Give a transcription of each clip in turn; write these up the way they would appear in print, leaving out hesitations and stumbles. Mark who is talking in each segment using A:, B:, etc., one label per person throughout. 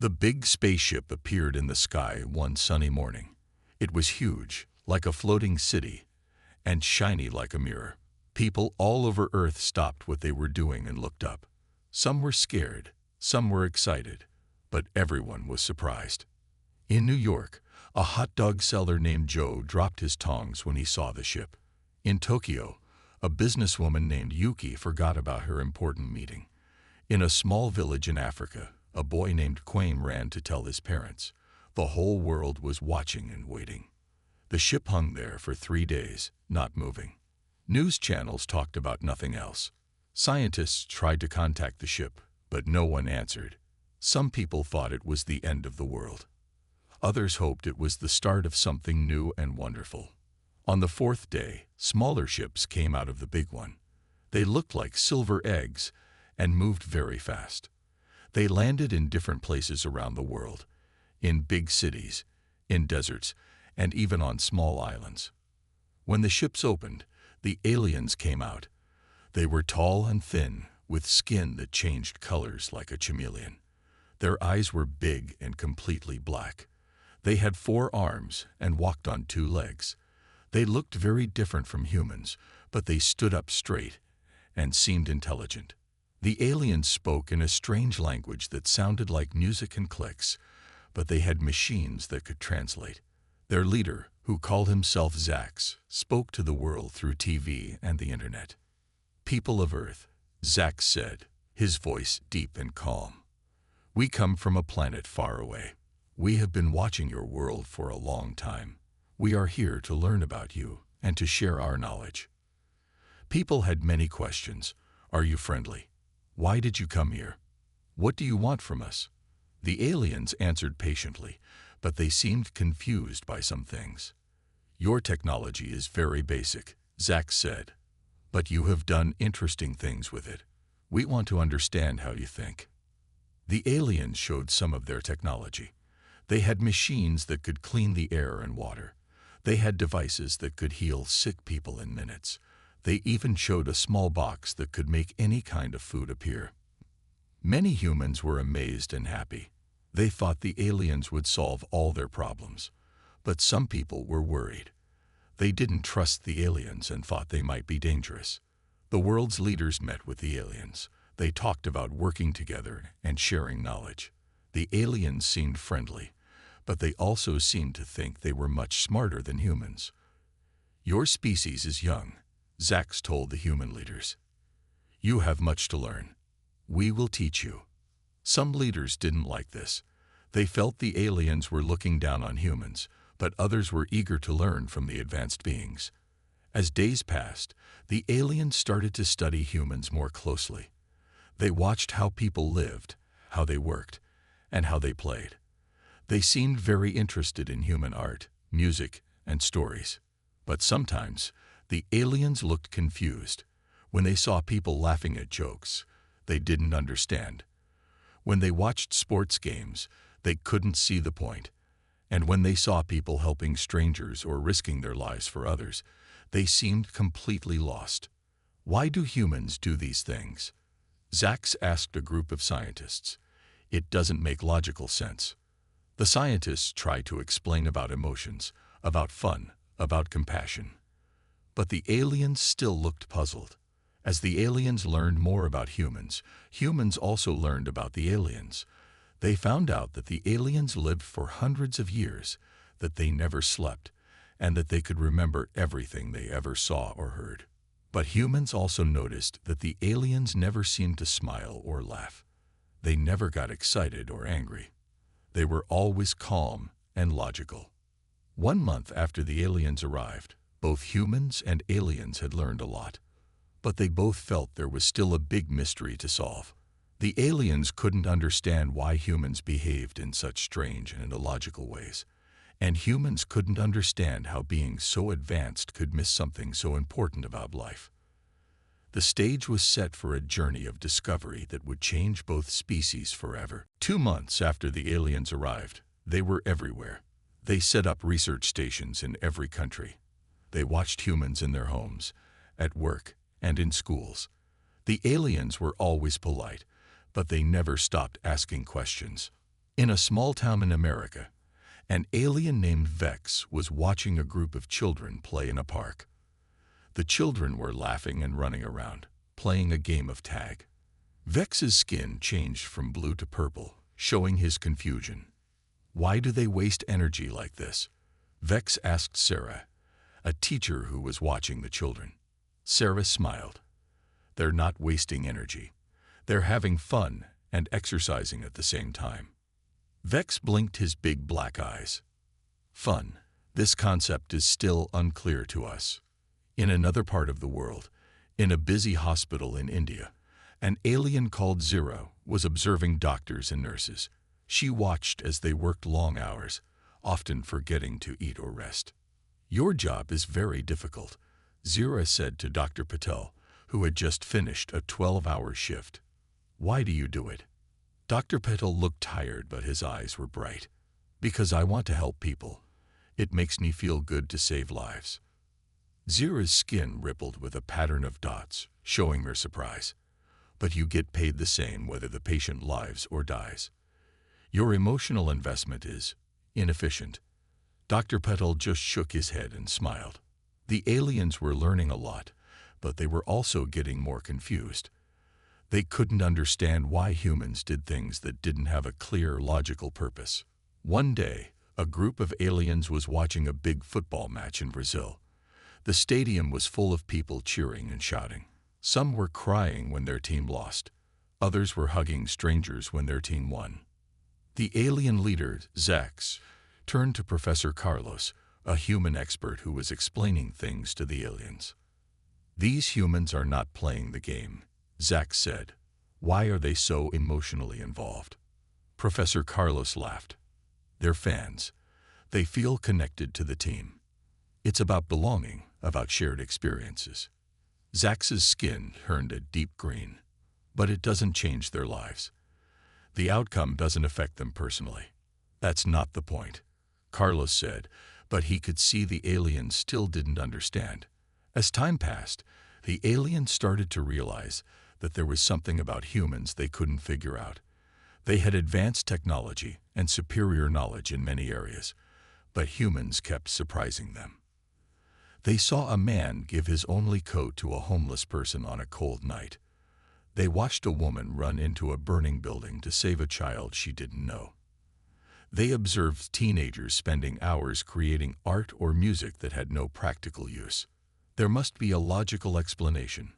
A: The big spaceship appeared in the sky one sunny morning. It was huge, like a floating city, and shiny like a mirror. People all over Earth stopped what they were doing and looked up. Some were scared, some were excited, but everyone was surprised. In New York, a hot dog seller named Joe dropped his tongs when he saw the ship. In Tokyo, a businesswoman named Yuki forgot about her important meeting. In a small village in Africa, a boy named Quame ran to tell his parents. The whole world was watching and waiting. The ship hung there for 3 days, not moving. News channels talked about nothing else. Scientists tried to contact the ship, but no one answered. Some people thought it was the end of the world. Others hoped it was the start of something new and wonderful. On the 4th day, smaller ships came out of the big one. They looked like silver eggs and moved very fast. They landed in different places around the world, in big cities, in deserts, and even on small islands. When the ships opened, the aliens came out. They were tall and thin, with skin that changed colors like a chameleon. Their eyes were big and completely black. They had 4 arms and walked on 2 legs. They looked very different from humans, but they stood up straight and seemed intelligent. The aliens spoke in a strange language that sounded like music and clicks, but they had machines that could translate. Their leader, who called himself Zax, spoke to the world through TV and the internet. "People of Earth," Zax said, his voice deep and calm. "We come from a planet far away. We have been watching your world for a long time. We are here to learn about you and to share our knowledge." People had many questions. Are you friendly? Why did you come here? What do you want from us? The aliens answered patiently, but they seemed confused by some things. Your technology is very basic, Zax said, but you have done interesting things with it. We want to understand how you think. The aliens showed some of their technology. They had machines that could clean the air and water. They had devices that could heal sick people in minutes. They even showed a small box that could make any kind of food appear. Many humans were amazed and happy. They thought the aliens would solve all their problems. But some people were worried. They didn't trust the aliens and thought they might be dangerous. The world's leaders met with the aliens. They talked about working together and sharing knowledge. The aliens seemed friendly, but they also seemed to think they were much smarter than humans. Your species is young, Zax told the human leaders. You have much to learn. We will teach you. Some leaders didn't like this. They felt the aliens were looking down on humans, but others were eager to learn from the advanced beings. As days passed, the aliens started to study humans more closely. They watched how people lived, how they worked, and how they played. They seemed very interested in human art, music, and stories. But sometimes, the aliens looked confused. When they saw people laughing at jokes, they didn't understand. When they watched sports games, they couldn't see the point. And when they saw people helping strangers or risking their lives for others, they seemed completely lost. Why do humans do these things? Zax asked a group of scientists. It doesn't make logical sense. The scientists tried to explain about emotions, about fun, about compassion. But the aliens still looked puzzled. As the aliens learned more about humans, humans also learned about the aliens. They found out that the aliens lived for hundreds of years, that they never slept, and that they could remember everything they ever saw or heard. But humans also noticed that the aliens never seemed to smile or laugh. They never got excited or angry. They were always calm and logical. 1 month after the aliens arrived, both humans and aliens had learned a lot. But they both felt there was still a big mystery to solve. The aliens couldn't understand why humans behaved in such strange and illogical ways. And humans couldn't understand how beings so advanced could miss something so important about life. The stage was set for a journey of discovery that would change both species forever. 2 months after the aliens arrived, they were everywhere. They set up research stations in every country. They watched humans in their homes, at work, and in schools. The aliens were always polite, but they never stopped asking questions. In a small town in America, an alien named Vex was watching a group of children play in a park. The children were laughing and running around, playing a game of tag. Vex's skin changed from blue to purple, showing his confusion. Why do they waste energy like this? Vex asked Sarah, a teacher who was watching the children. Sarah smiled. They're not wasting energy. They're having fun and exercising at the same time. Vex blinked his big black eyes. Fun. This concept is still unclear to us. In another part of the world, in a busy hospital in India, an alien called Zero was observing doctors and nurses. She watched as they worked long hours, often forgetting to eat or rest. Your job is very difficult, Zero said to Dr. Patel, who had just finished a 12-hour shift. Why do you do it? Dr. Patel looked tired, but his eyes were bright. Because I want to help people. It makes me feel good to save lives. Zero's skin rippled with a pattern of dots, showing her surprise. But you get paid the same whether the patient lives or dies. Your emotional investment is inefficient. Dr. Patel just shook his head and smiled. The aliens were learning a lot, but they were also getting more confused. They couldn't understand why humans did things that didn't have a clear, logical purpose. One day, a group of aliens was watching a big football match in Brazil. The stadium was full of people cheering and shouting. Some were crying when their team lost. Others were hugging strangers when their team won. The alien leader, Zax, turned to Professor Carlos, a human expert who was explaining things to the aliens. These humans are not playing the game, Zax said. Why are they so emotionally involved? Professor Carlos laughed. They're fans. They feel connected to the team. It's about belonging, about shared experiences. Zax's skin turned a deep green. But it doesn't change their lives. The outcome doesn't affect them personally. That's not the point, Carlos said, but he could see the aliens still didn't understand. As time passed, the aliens started to realize that there was something about humans they couldn't figure out. They had advanced technology and superior knowledge in many areas, but humans kept surprising them. They saw a man give his only coat to a homeless person on a cold night. They watched a woman run into a burning building to save a child she didn't know. They observed teenagers spending hours creating art or music that had no practical use. There must be a logical explanation,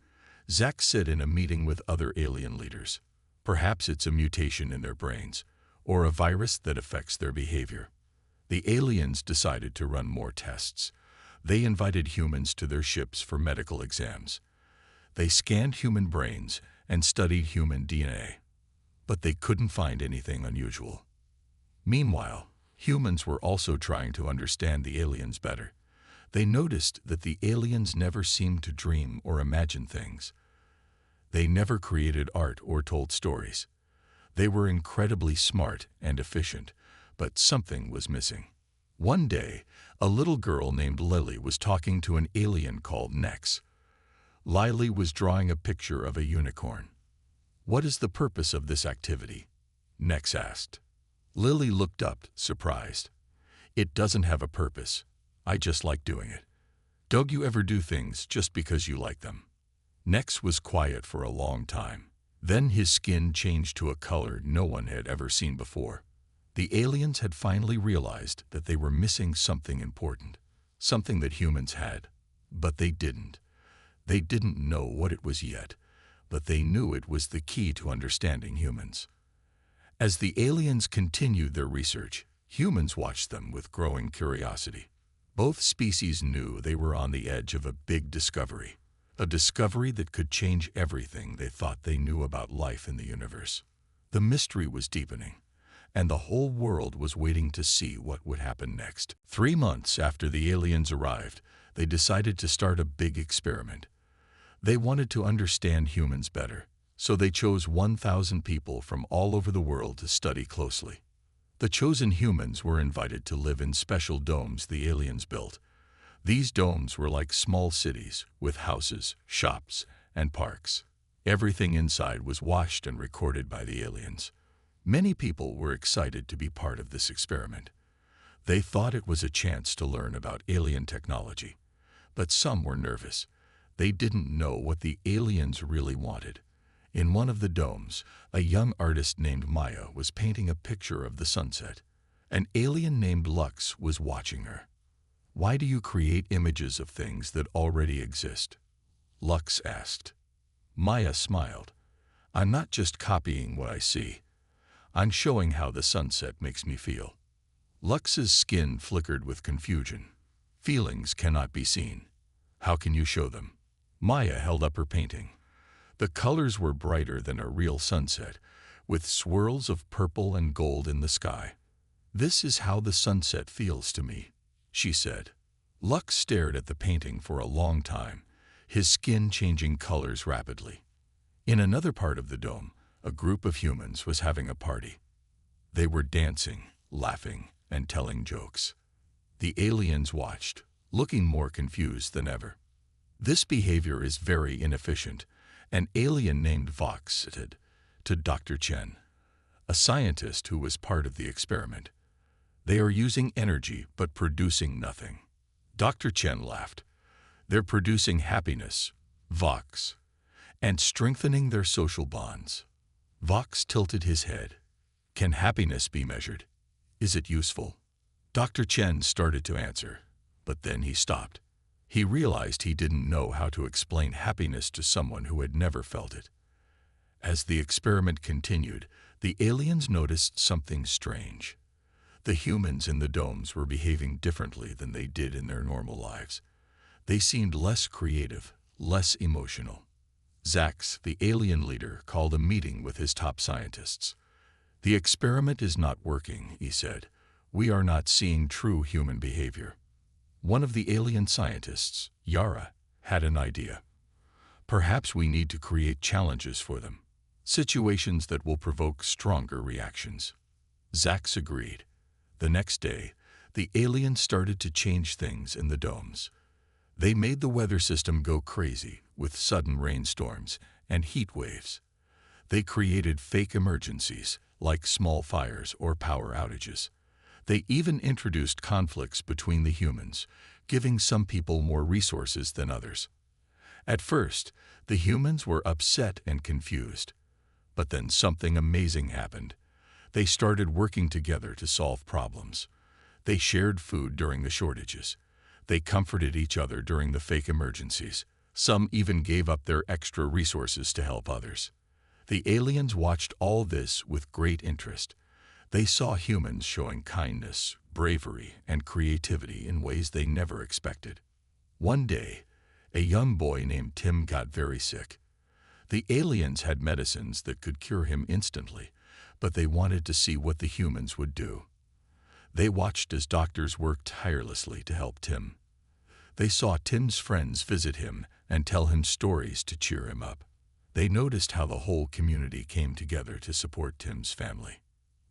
A: Zax said in a meeting with other alien leaders. Perhaps it's a mutation in their brains, or a virus that affects their behavior. The aliens decided to run more tests. They invited humans to their ships for medical exams. They scanned human brains and studied human DNA, but they couldn't find anything unusual. Meanwhile, humans were also trying to understand the aliens better. They noticed that the aliens never seemed to dream or imagine things. They never created art or told stories. They were incredibly smart and efficient, but something was missing. One day, a little girl named Lily was talking to an alien called Nex. Lily was drawing a picture of a unicorn. What is the purpose of this activity? Nex asked. Lily looked up, surprised. It doesn't have a purpose. I just like doing it. Don't you ever do things just because you like them? Nex was quiet for a long time. Then his skin changed to a color no one had ever seen before. The aliens had finally realized that they were missing something important, something that humans had, but they didn't. They didn't know what it was yet, but they knew it was the key to understanding humans. As the aliens continued their research, humans watched them with growing curiosity. Both species knew they were on the edge of a big discovery, a discovery that could change everything they thought they knew about life in the universe. The mystery was deepening, and the whole world was waiting to see what would happen next. 3 months after the aliens arrived, they decided to start a big experiment. They wanted to understand humans better, so they chose 1,000 people from all over the world to study closely. The chosen humans were invited to live in special domes the aliens built. These domes were like small cities with houses, shops, and parks. Everything inside was watched and recorded by the aliens. Many people were excited to be part of this experiment. They thought it was a chance to learn about alien technology, but some were nervous. They didn't know what the aliens really wanted. In one of the domes, a young artist named Maya was painting a picture of the sunset. An alien named Lux was watching her. "Why do you create images of things that already exist?" Lux asked. Maya smiled. "I'm not just copying what I see. I'm showing how the sunset makes me feel." Lux's skin flickered with confusion. "Feelings cannot be seen. How can you show them?" Maya held up her painting. The colors were brighter than a real sunset, with swirls of purple and gold in the sky. "This is how the sunset feels to me," she said. Lux stared at the painting for a long time, his skin changing colors rapidly. In another part of the dome, a group of humans was having a party. They were dancing, laughing, and telling jokes. The aliens watched, looking more confused than ever. "This behavior is very inefficient," an alien named Vox said to Dr. Chen, a scientist who was part of the experiment. "They are using energy but producing nothing." Dr. Chen laughed. "They're producing happiness, Vox, and strengthening their social bonds." Vox tilted his head. "Can happiness be measured? Is it useful?" Dr. Chen started to answer, but then he stopped. He realized he didn't know how to explain happiness to someone who had never felt it. As the experiment continued, the aliens noticed something strange. The humans in the domes were behaving differently than they did in their normal lives. They seemed less creative, less emotional. Zax, the alien leader, called a meeting with his top scientists. "The experiment is not working," he said. "We are not seeing true human behavior." One of the alien scientists, Yara, had an idea. "Perhaps we need to create challenges for them, situations that will provoke stronger reactions." Zax agreed. The next day, the aliens started to change things in the domes. They made the weather system go crazy with sudden rainstorms and heat waves. They created fake emergencies, like small fires or power outages. They even introduced conflicts between the humans, giving some people more resources than others. At first, the humans were upset and confused. But then something amazing happened. They started working together to solve problems. They shared food during the shortages. They comforted each other during the fake emergencies. Some even gave up their extra resources to help others. The aliens watched all this with great interest. They saw humans showing kindness, bravery, and creativity in ways they never expected. One day, a young boy named Tim got very sick. The aliens had medicines that could cure him instantly, but they wanted to see what the humans would do. They watched as doctors worked tirelessly to help Tim. They saw Tim's friends visit him and tell him stories to cheer him up. They noticed how the whole community came together to support Tim's family.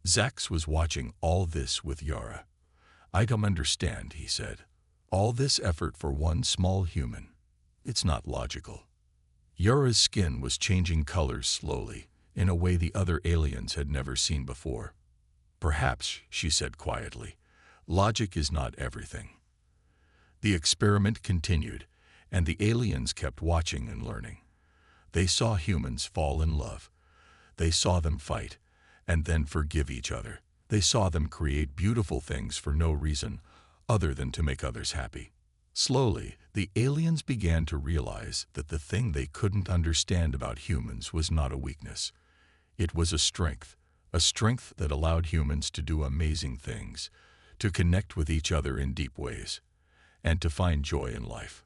A: Zax was watching all this with Yara. "I don't understand," he said. "All this effort for one small human. It's not logical." Yara's skin was changing colors slowly, in a way the other aliens had never seen before. "Perhaps," she said quietly, "logic is not everything." The experiment continued, and the aliens kept watching and learning. They saw humans fall in love. They saw them fight, and then forgive each other. They saw them create beautiful things for no reason other than to make others happy. Slowly, the aliens began to realize that the thing they couldn't understand about humans was not a weakness. It was a strength that allowed humans to do amazing things, to connect with each other in deep ways, and to find joy in life.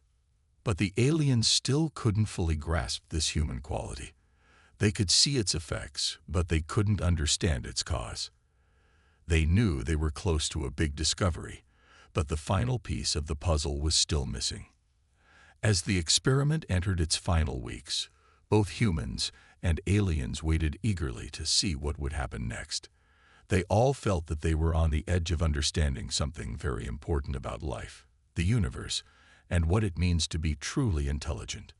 A: But the aliens still couldn't fully grasp this human quality. They could see its effects, but they couldn't understand its cause. They knew they were close to a big discovery, but the final piece of the puzzle was still missing. As the experiment entered its final weeks, both humans and aliens waited eagerly to see what would happen next. They all felt that they were on the edge of understanding something very important about life, the universe, and what it means to be truly intelligent.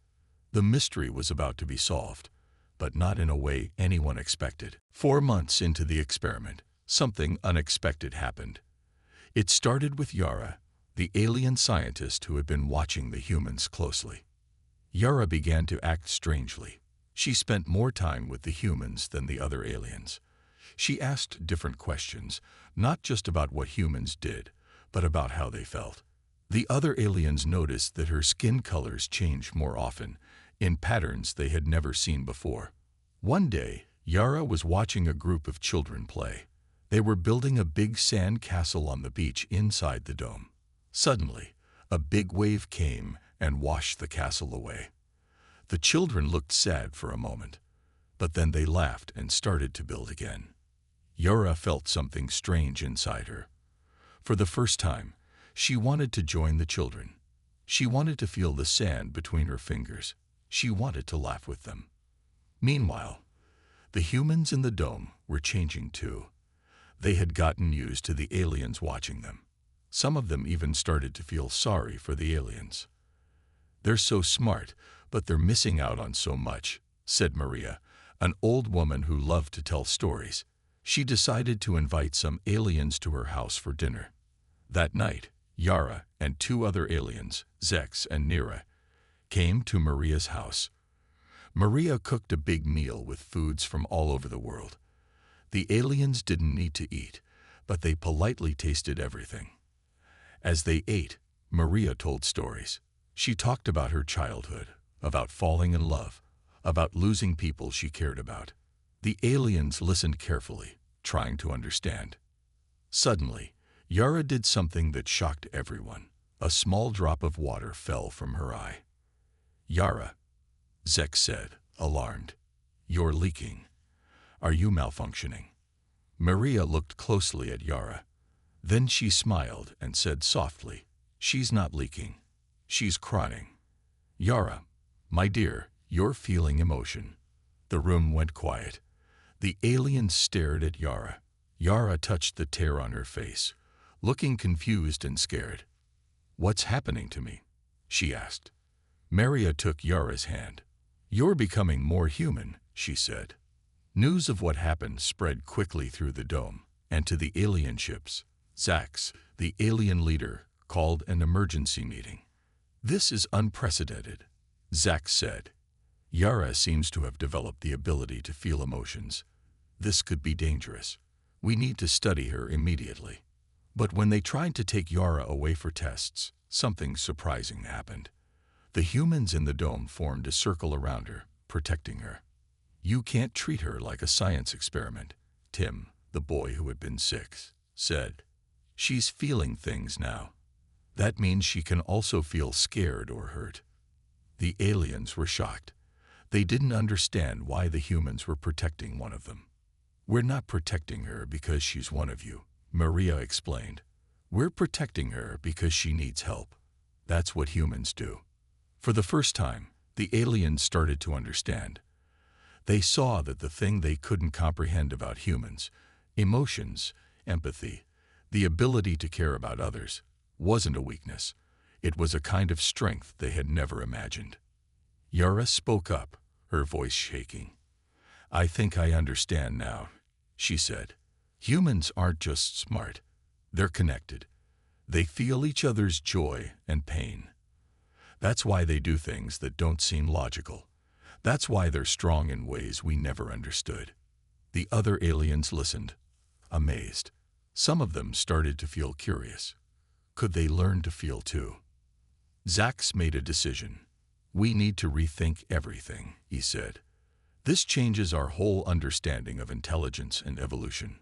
A: The mystery was about to be solved. but not in a way anyone expected. 4 months into the experiment, something unexpected happened. It started with Yara, the alien scientist who had been watching the humans closely. Yara began to act strangely. She spent more time with the humans than the other aliens. She asked different questions, not just about what humans did, but about how they felt. The other aliens noticed that her skin colors changed more often, in patterns they had never seen before. One day, Yara was watching a group of children play. They were building a big sand castle on the beach inside the dome. Suddenly, a big wave came and washed the castle away. The children looked sad for a moment, but then they laughed and started to build again. Yara felt something strange inside her. For the first time, she wanted to join the children. She wanted to feel the sand between her fingers. She wanted to laugh with them. Meanwhile, the humans in the dome were changing too. They had gotten used to the aliens watching them. Some of them even started to feel sorry for the aliens. "They're so smart, but they're missing out on so much," said Maria, an old woman who loved to tell stories. She decided to invite some aliens to her house for dinner. That night, Yara and 2 other aliens, Zex and Nira, came to Maria's house. Maria cooked a big meal with foods from all over the world. The aliens didn't need to eat, but they politely tasted everything. As they ate, Maria told stories. She talked about her childhood, about falling in love, about losing people she cared about. The aliens listened carefully, trying to understand. Suddenly, Yara did something that shocked everyone. A small drop of water fell from her eye. "Yara," Zex said, alarmed, "you're leaking. Are you malfunctioning?" Maria looked closely at Yara. Then she smiled and said softly, "She's not leaking. She's crying." "Yara, my dear, you're feeling emotion." The room went quiet. The aliens stared at Yara. Yara touched the tear on her face, looking confused and scared. "What's happening to me?" she asked. Maria took Yara's hand. "You're becoming more human," she said. News of what happened spread quickly through the dome and to the alien ships. Zax, the alien leader, called an emergency meeting. "This is unprecedented," Zax said. "Yara seems to have developed the ability to feel emotions. This could be dangerous. We need to study her immediately." But when they tried to take Yara away for tests, something surprising happened. The humans in the dome formed a circle around her, protecting her. "You can't treat her like a science experiment," Tim, the boy who had been 6, said. "She's feeling things now. That means she can also feel scared or hurt." The aliens were shocked. They didn't understand why the humans were protecting one of them. "We're not protecting her because she's one of you," Maria explained. "We're protecting her because she needs help. That's what humans do." For the first time, the aliens started to understand. They saw that the thing they couldn't comprehend about humans, emotions, empathy, the ability to care about others, wasn't a weakness. It was a kind of strength they had never imagined. Yara spoke up, her voice shaking. "I think I understand now," she said. "Humans aren't just smart. They're connected. They feel each other's joy and pain. That's why they do things that don't seem logical. That's why they're strong in ways we never understood." The other aliens listened, amazed. Some of them started to feel curious. Could they learn to feel too? Zax made a decision. "We need to rethink everything," he said. "This changes our whole understanding of intelligence and evolution."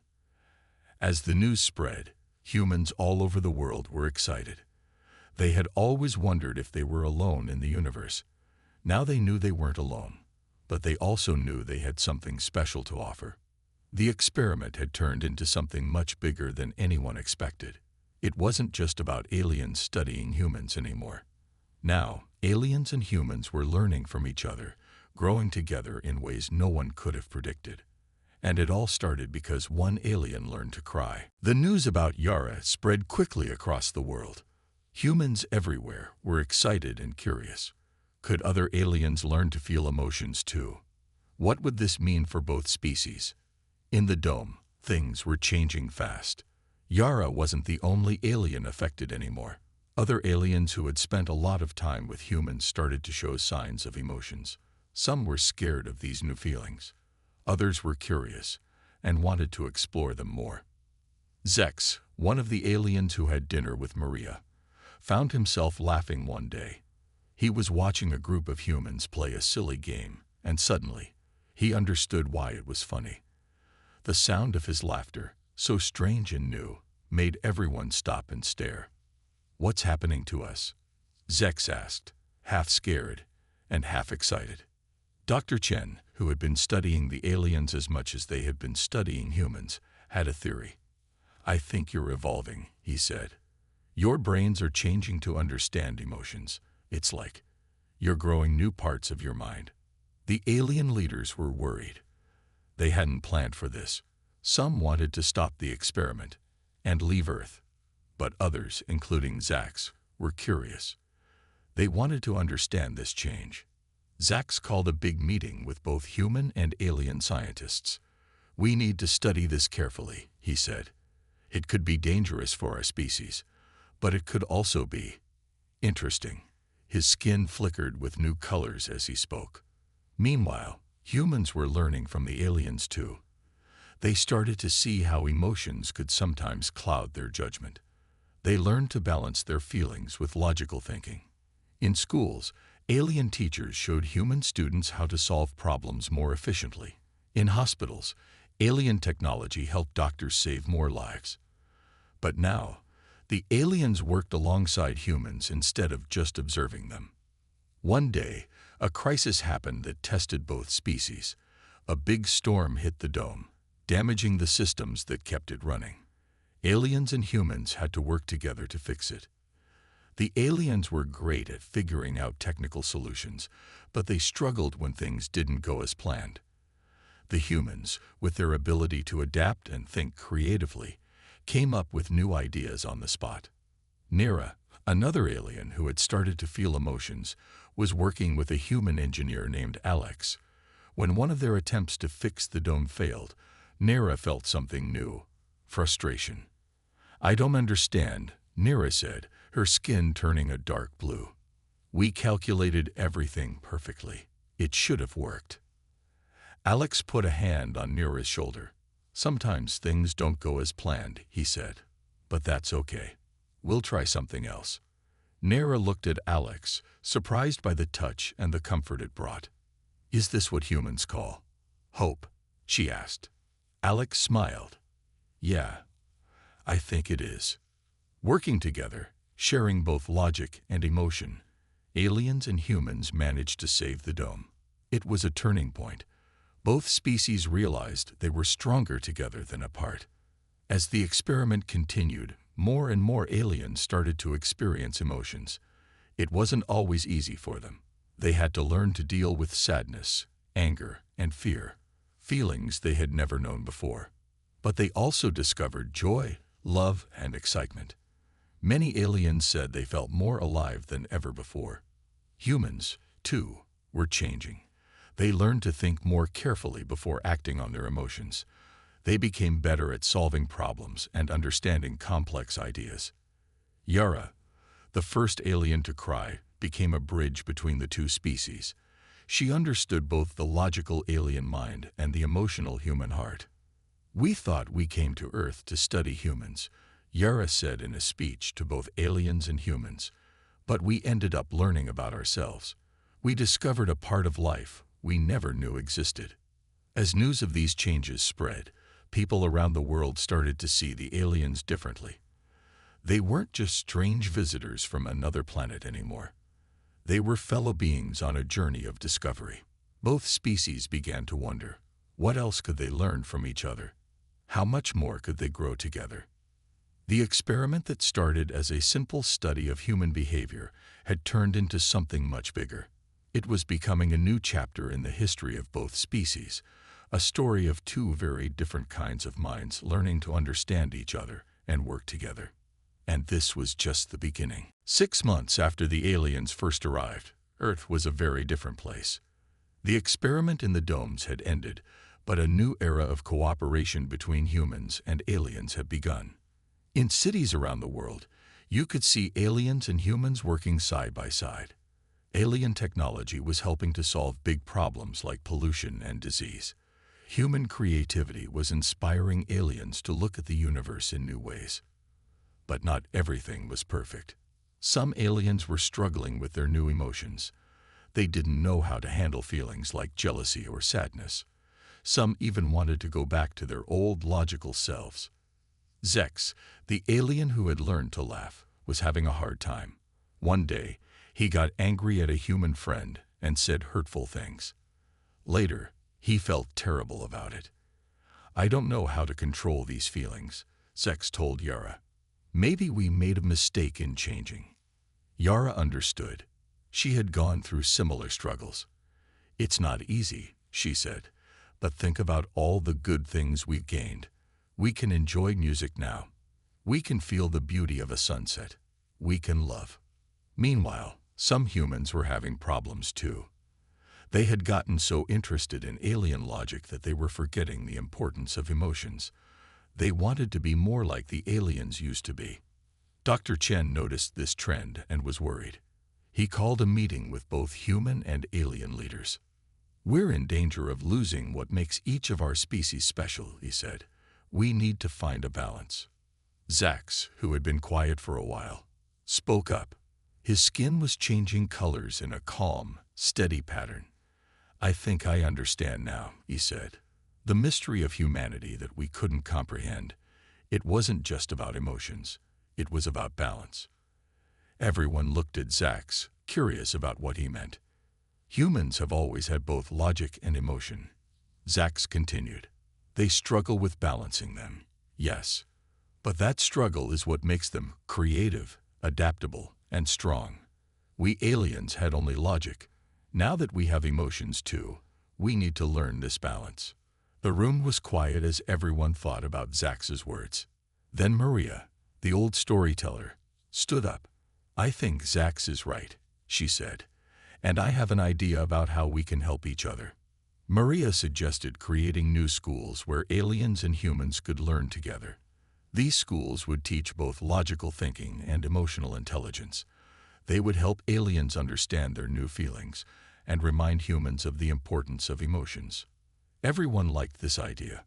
A: As the news spread, humans all over the world were excited. They had always wondered if they were alone in the universe. Now they knew they weren't alone, but they also knew they had something special to offer. The experiment had turned into something much bigger than anyone expected. It wasn't just about aliens studying humans anymore. Now, aliens and humans were learning from each other, growing together in ways no one could have predicted. And it all started because one alien learned to cry. The news about Yara spread quickly across the world. Humans everywhere were excited and curious. Could other aliens learn to feel emotions too? What would this mean for both species? In the dome, things were changing fast. Yara wasn't the only alien affected anymore. Other aliens who had spent a lot of time with humans started to show signs of emotions. Some were scared of these new feelings. Others were curious and wanted to explore them more. Zex, one of the aliens who had dinner with Maria, found himself laughing one day. He was watching a group of humans play a silly game, and suddenly, he understood why it was funny. The sound of his laughter, so strange and new, made everyone stop and stare. "What's happening to us?" Zex asked, half scared and half excited. Dr. Chen, who had been studying the aliens as much as they had been studying humans, had a theory. "I think you're evolving," he said. "Your brains are changing to understand emotions. It's like you're growing new parts of your mind." The alien leaders were worried. They hadn't planned for this. Some wanted to stop the experiment and leave Earth, but others, including Zax, were curious. They wanted to understand this change. Zax called a big meeting with both human and alien scientists. "We need to study this carefully," he said. "It could be dangerous for our species, but it could also be interesting." His skin flickered with new colors as he spoke. Meanwhile, humans were learning from the aliens too. They started to see how emotions could sometimes cloud their judgment. They learned to balance their feelings with logical thinking. In schools, alien teachers showed human students how to solve problems more efficiently. In hospitals, alien technology helped doctors save more lives. But now, the aliens worked alongside humans instead of just observing them. One day, a crisis happened that tested both species. A big storm hit the dome, damaging the systems that kept it running. Aliens and humans had to work together to fix it. The aliens were great at figuring out technical solutions, but they struggled when things didn't go as planned. The humans, with their ability to adapt and think creatively, came up with new ideas on the spot. Nira, another alien who had started to feel emotions, was working with a human engineer named Alex. When one of their attempts to fix the dome failed, Nira felt something new: frustration. "I don't understand," Nira said, her skin turning a dark blue. "We calculated everything perfectly. It should have worked." Alex put a hand on Nira's shoulder. "Sometimes things don't go as planned," he said. "But that's okay. We'll try something else." Nira looked at Alex, surprised by the touch and the comfort it brought. "Is this what humans call hope?" she asked. Alex smiled. "Yeah, I think it is." Working together, sharing both logic and emotion, aliens and humans managed to save the dome. It was a turning point. Both species realized they were stronger together than apart. As the experiment continued, more and more aliens started to experience emotions. It wasn't always easy for them. They had to learn to deal with sadness, anger, and fear, feelings they had never known before. But they also discovered joy, love, and excitement. Many aliens said they felt more alive than ever before. Humans, too, were changing. They learned to think more carefully before acting on their emotions. They became better at solving problems and understanding complex ideas. Yara, the first alien to cry, became a bridge between the two species. She understood both the logical alien mind and the emotional human heart. "We thought we came to Earth to study humans," Yara said in a speech to both aliens and humans. "But we ended up learning about ourselves. We discovered a part of life we never knew existed." As news of these changes spread, people around the world started to see the aliens differently. They weren't just strange visitors from another planet anymore. They were fellow beings on a journey of discovery. Both species began to wonder, what else could they learn from each other? How much more could they grow together? The experiment that started as a simple study of human behavior had turned into something much bigger. It was becoming a new chapter in the history of both species, a story of two very different kinds of minds learning to understand each other and work together. And this was just the beginning. 6 months after the aliens first arrived, Earth was a very different place. The experiment in the domes had ended, but a new era of cooperation between humans and aliens had begun. In cities around the world, you could see aliens and humans working side by side. Alien technology was helping to solve big problems like pollution and disease. Human creativity was inspiring aliens to look at the universe in new ways. But not everything was perfect. Some aliens were struggling with their new emotions. They didn't know how to handle feelings like jealousy or sadness. Some even wanted to go back to their old logical selves. Zex, the alien who had learned to laugh, was having a hard time. One day, he got angry at a human friend and said hurtful things. Later, he felt terrible about it. "I don't know how to control these feelings," Zex told Yara. "Maybe we made a mistake in changing." Yara understood. She had gone through similar struggles. "It's not easy," she said, "but think about all the good things we've gained. We can enjoy music now. We can feel the beauty of a sunset. We can love." Meanwhile, some humans were having problems too. They had gotten so interested in alien logic that they were forgetting the importance of emotions. They wanted to be more like the aliens used to be. Dr. Chen noticed this trend and was worried. He called a meeting with both human and alien leaders. "We're in danger of losing what makes each of our species special," he said. "We need to find a balance." Zax, who had been quiet for a while, spoke up. His skin was changing colors in a calm, steady pattern. "I think I understand now," he said. "The mystery of humanity that we couldn't comprehend. It wasn't just about emotions. It was about balance." Everyone looked at Zax, curious about what he meant. "Humans have always had both logic and emotion," Zax continued. "They struggle with balancing them, yes. But that struggle is what makes them creative, adaptable, and strong. We aliens had only logic. Now that we have emotions too, we need to learn this balance." The room was quiet as everyone thought about Zax's words. Then Maria, the old storyteller, stood up. "I think Zax is right," she said, "and I have an idea about how we can help each other." Maria suggested creating new schools where aliens and humans could learn together. These schools would teach both logical thinking and emotional intelligence. They would help aliens understand their new feelings and remind humans of the importance of emotions. Everyone liked this idea.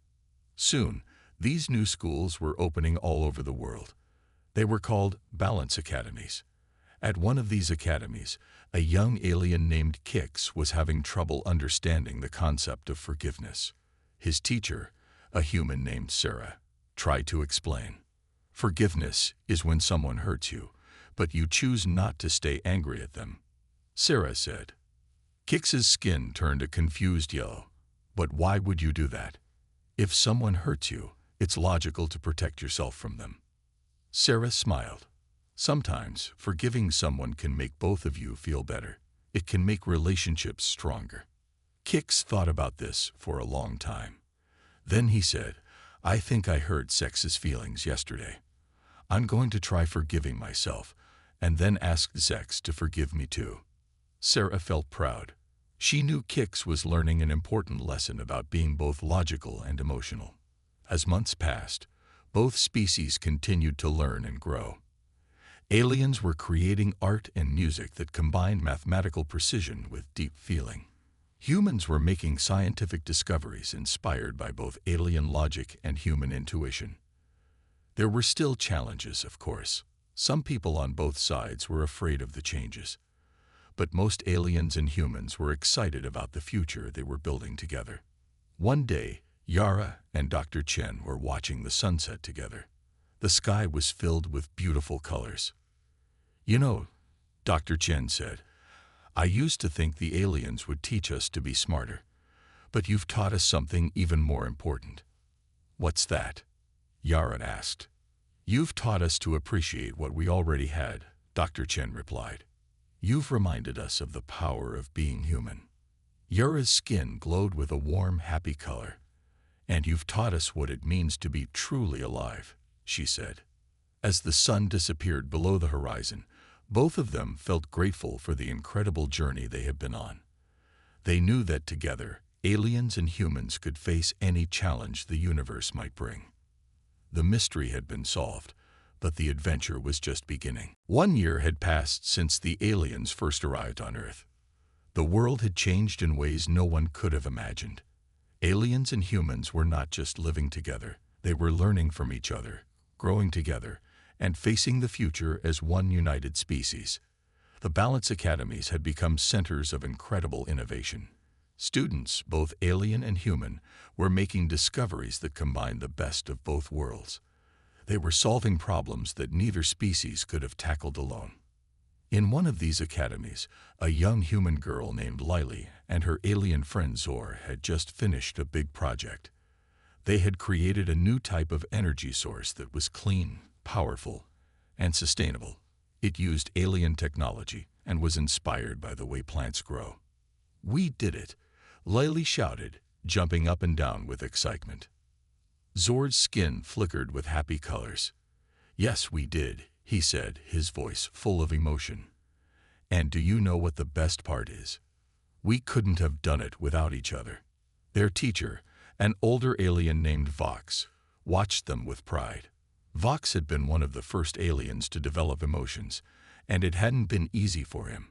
A: Soon, these new schools were opening all over the world. They were called Balance Academies. At one of these academies, a young alien named Kix was having trouble understanding the concept of forgiveness. His teacher, a human named Sarah, tried to explain. "Forgiveness is when someone hurts you, but you choose not to stay angry at them," Sarah said. Kix's skin turned a confused yellow. "But why would you do that? If someone hurts you, it's logical to protect yourself from them." Sarah smiled. "Sometimes, forgiving someone can make both of you feel better. It can make relationships stronger." Kix thought about this for a long time. Then he said, "I think I hurt Zex's feelings yesterday. I'm going to try forgiving myself, and then ask Zex to forgive me too." Sarah felt proud. She knew Kix was learning an important lesson about being both logical and emotional. As months passed, both species continued to learn and grow. Aliens were creating art and music that combined mathematical precision with deep feeling. Humans were making scientific discoveries inspired by both alien logic and human intuition. There were still challenges, of course. Some people on both sides were afraid of the changes. But most aliens and humans were excited about the future they were building together. One day, Yara and Dr. Chen were watching the sunset together. The sky was filled with beautiful colors. "You know," Dr. Chen said, "I used to think the aliens would teach us to be smarter. But you've taught us something even more important." "What's that?" Yara asked. "You've taught us to appreciate what we already had," Dr. Chen replied. "You've reminded us of the power of being human." Yara's skin glowed with a warm, happy color. "And you've taught us what it means to be truly alive," she said. As the sun disappeared below the horizon, both of them felt grateful for the incredible journey they had been on. They knew that together, aliens and humans could face any challenge the universe might bring. The mystery had been solved, but the adventure was just beginning. 1 year had passed since the aliens first arrived on Earth. The world had changed in ways no one could have imagined. Aliens and humans were not just living together, they were learning from each other, growing together, and facing the future as one united species. The Balance Academies had become centers of incredible innovation. Students, both alien and human, were making discoveries that combined the best of both worlds. They were solving problems that neither species could have tackled alone. In one of these academies, a young human girl named Lily and her alien friend Zor had just finished a big project. They had created a new type of energy source that was clean, powerful, and sustainable. It used alien technology and was inspired by the way plants grow. "We did it!" Lily shouted, jumping up and down with excitement. Zor's skin flickered with happy colors. "Yes, we did," he said, his voice full of emotion. "And do you know what the best part is? We couldn't have done it without each other." Their teacher, an older alien named Vox, watched them with pride. Vox had been one of the first aliens to develop emotions, and it hadn't been easy for him.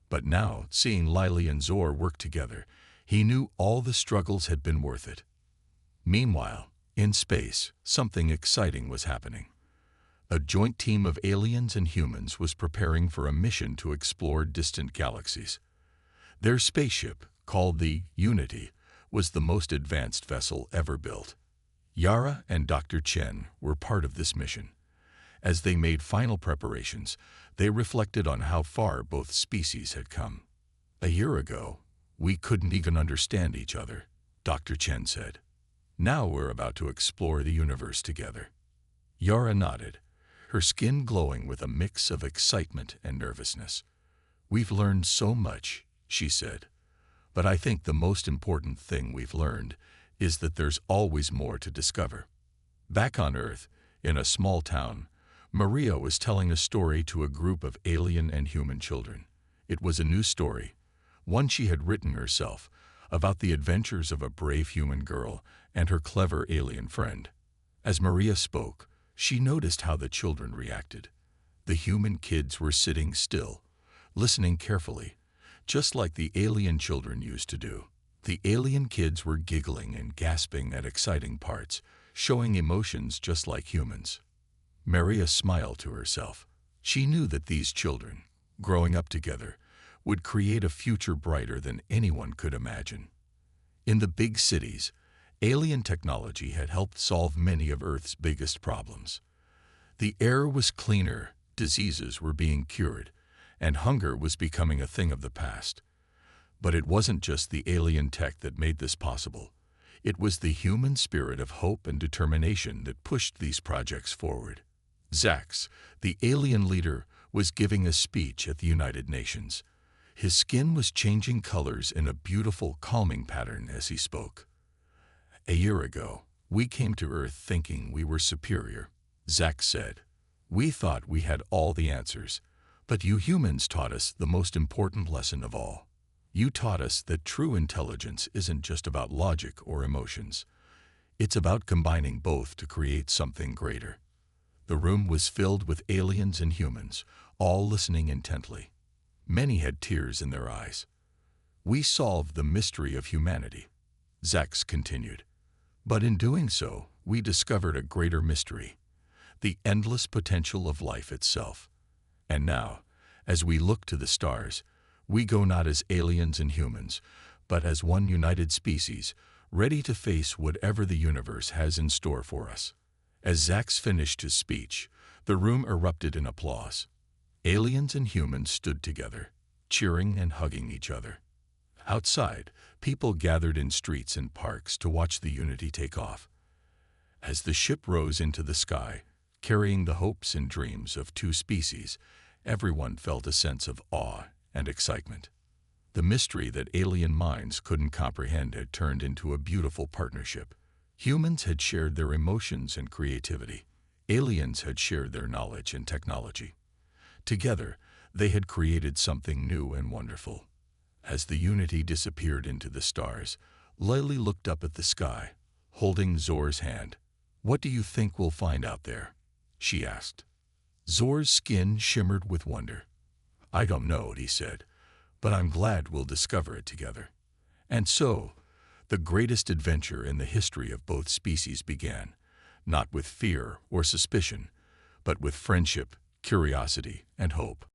A: But now, seeing Lily and Zor work together, he knew all the struggles had been worth it. Meanwhile, in space, something exciting was happening. A joint team of aliens and humans was preparing for a mission to explore distant galaxies. Their spaceship, called the Unity, was the most advanced vessel ever built. Yara and Dr. Chen were part of this mission. As they made final preparations, they reflected on how far both species had come. "A year ago, we couldn't even understand each other," Dr. Chen said. "Now we're about to explore the universe together." Yara nodded, her skin glowing with a mix of excitement and nervousness. "We've learned so much," she said. "But I think the most important thing we've learned is that there's always more to discover." Back on Earth, in a small town, Maria was telling a story to a group of alien and human children. It was a new story, one she had written herself, about the adventures of a brave human girl and her clever alien friend. As Maria spoke, she noticed how the children reacted. The human kids were sitting still, listening carefully, just like the alien children used to do. The alien kids were giggling and gasping at exciting parts, showing emotions just like humans. Maria smiled to herself. She knew that these children, growing up together, would create a future brighter than anyone could imagine. In the big cities, alien technology had helped solve many of Earth's biggest problems. The air was cleaner, diseases were being cured, and hunger was becoming a thing of the past. But it wasn't just the alien tech that made this possible. It was the human spirit of hope and determination that pushed these projects forward. Zax, the alien leader, was giving a speech at the United Nations. His skin was changing colors in a beautiful, calming pattern as he spoke. "A year ago, we came to Earth thinking we were superior," Zax said. "We thought we had all the answers, but you humans taught us the most important lesson of all. You taught us that true intelligence isn't just about logic or emotions. It's about combining both to create something greater." The room was filled with aliens and humans, all listening intently. Many had tears in their eyes. "We solved the mystery of humanity," Zax continued. "But in doing so, we discovered a greater mystery, the endless potential of life itself. And now, as we look to the stars, we go not as aliens and humans, but as one united species, ready to face whatever the universe has in store for us." As Zax finished his speech, the room erupted in applause. Aliens and humans stood together, cheering and hugging each other. Outside, people gathered in streets and parks to watch the Unity take off. As the ship rose into the sky, carrying the hopes and dreams of two species, everyone felt a sense of awe and excitement. The mystery that alien minds couldn't comprehend had turned into a beautiful partnership. Humans had shared their emotions and creativity. Aliens had shared their knowledge and technology. Together, they had created something new and wonderful. As the Unity disappeared into the stars, Lily looked up at the sky, holding Zor's hand. "What do you think we'll find out there?" she asked. Zor's skin shimmered with wonder. "I don't know," he said, "but I'm glad we'll discover it together." And so, the greatest adventure in the history of both species began, not with fear or suspicion, but with friendship, curiosity, and hope.